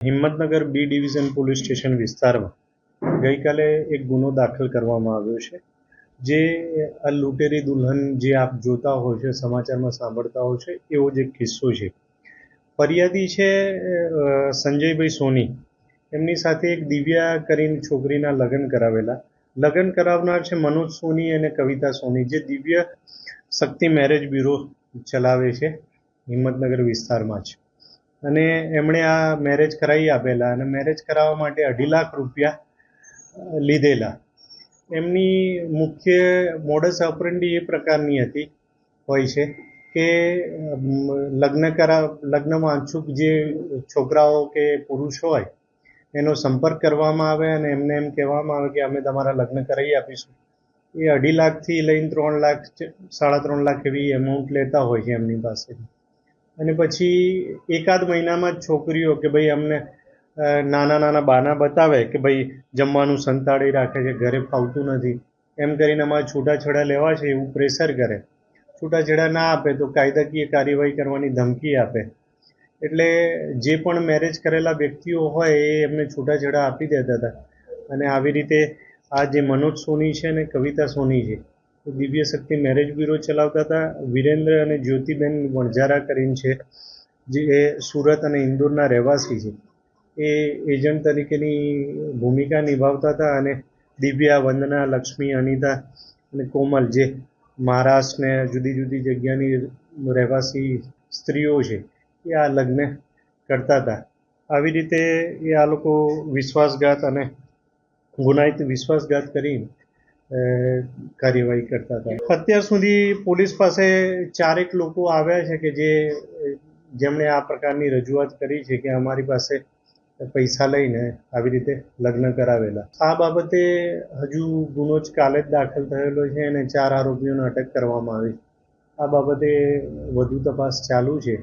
Himmatnagar B division police station વિસ્તારમાં ગઈકાલે એક ગુનો દાખલ કરવામાં આવ્યો છે, જે આ લૂંટેરી દુલ્હન જે આપ જોતા હો છો, સમાચારમાં સાંભળતા હો છો, એવો જ એક કિસ્સો છે. ફરિયાદી છે સંજયભાઈ સોની. એમની સાથે એક દિવ્યા કરીને છોકરીના લગ્ન કરાવેલા. લગ્ન કરાવનાર છે મનોજ સોની અને કવિતા સોની, જે દિવ્ય શક્તિ મેરેજ બ્યુરો ચલાવે છે હિંમતનગર વિસ્તારમાં જ. અને એમણે આ મેરેજ કરાવી આપેલા અને મેરેજ કરાવવા માટે 2.5 લાખ રૂપિયા લીધેલા. એમની મુખ્ય મોડસ ઓપરેન્ડી એ પ્રકારની હતી હોય છે કે લગ્નમાં અચૂક જે છોકરાઓ કે પુરુષ હોય એનો સંપર્ક કરવામાં આવે અને એમને એમ કહેવામાં આવે કે અમે તમારા લગ્ન કરાવી આપીશું. એ 2.5 લાખથી લઈને 3 લાખ 3.5 લાખ એવી એમાઉન્ટ લેતા હોય છે એમની પાસેથી. અને પછી એકાદ મહિનામાં જ છોકરીઓ કે ભાઈ અમને નાના નાના બહાના બતાવે કે ભાઈ જમવાનું સંતાડી રાખે છે, ઘરે ફાવતું નથી, એમ કરીને અમારે છૂટાછેડા લેવા છે એવું પ્રેશર કરે. છૂટાછેડા ના આપે તો કાયદાકીય કાર્યવાહી કરવાની ધમકી આપે. એટલે જે પણ મેરેજ કરેલા વ્યક્તિઓ હોય એ એમને છૂટાછેડા આપી દેતા હતા. અને આવી રીતે આ જે મનોજ સોની છે અને કવિતા સોની છે, દિવ્ય શક્તિ મેરેજ બ્યુરો ચલાવતા હતા. વિરેન્દ્ર અને જ્યોતિબેન વણઝારા કરીને છે, જે સુરત અને ઇન્દોરના રહેવાસી છે, એ એજન્ટ તરીકેની ભૂમિકા નિભાવતા હતા. અને દિવ્યા, વંદના, લક્ષ્મી, અનિતા અને કોમલ, જે મહારાષ્ટ્ર ને જુદી જુદી જગ્યાની રહેવાસી સ્ત્રીઓ છે, એ આ લગ્ન કરતા હતા. આવી રીતે એ આ લોકો વિશ્વાસઘાત અને ગુનાહિત વિશ્વાસઘાત કરી કાર્યવાહી કરતા હતા. અત્યાર સુધી પોલીસ પાસે 4 લોકો આવ્યા છે કે જેમણે આ પ્રકારની રજૂઆત કરી છે કે અમારી પાસે પૈસા લઈને આવી રીતે લગ્ન કરાવેલા. આ બાબતે હજુ ગુનો જ કાલે જ દાખલ થયેલો છે અને 4 આરોપીઓને અટક કરવામાં આવી. આ બાબતે વધુ તપાસ ચાલુ છે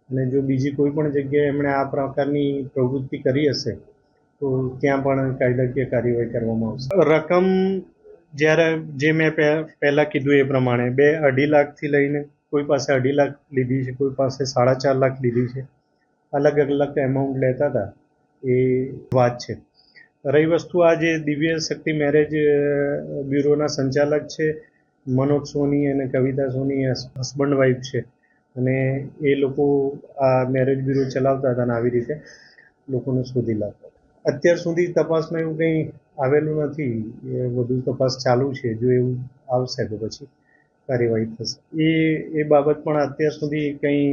અને જો બીજી કોઈ પણ જગ્યાએ એમણે આ પ્રકારની પ્રવૃત્તિ કરી હશે તો ત્યાં પણ કાયદાકીય કાર્યવાહી કરવામાં આવશે. રકમ જ્યારે જે મેં પહેલાં કીધું એ પ્રમાણે 2.5 લાખથી લઈને કોઈ પાસે 2.5 લાખ લીધી છે, કોઈ પાસે 4.5 લાખ લીધી છે. અલગ અલગ એમાઉન્ટ લેતા હતા એ વાત છે. રહી વસ્તુ આ જે દિવ્ય શક્તિ મેરેજ બ્યુરોના સંચાલક છે મનોજ સોની અને કવિતા સોની, હસબન્ડ વાઈફ છે. અને એ લોકો આ મેરેજ બ્યુરો ચલાવતા હતા અને આવી રીતે લોકોને શોધી લાવતા. અત્યાર સુધી તપાસમાં એવું કંઈ આવેલું નથી. એ વધુ તપાસ ચાલુ છે. જો એવું આવશે તો પછી કાર્યવાહી થશે. એ બાબત પણ અત્યાર સુધી કંઈ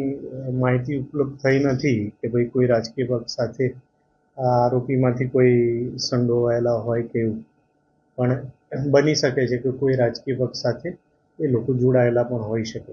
માહિતી ઉપલબ્ધ થઈ નથી કે ભાઈ કોઈ રાજકીય પક્ષ સાથે આ આરોપીમાંથી કોઈ સંડોવાયેલા હોય કે એવું. પણ બની શકે છે કે કોઈ રાજકીય પક્ષ સાથે એ લોકો જોડાયેલા પણ હોઈ શકે.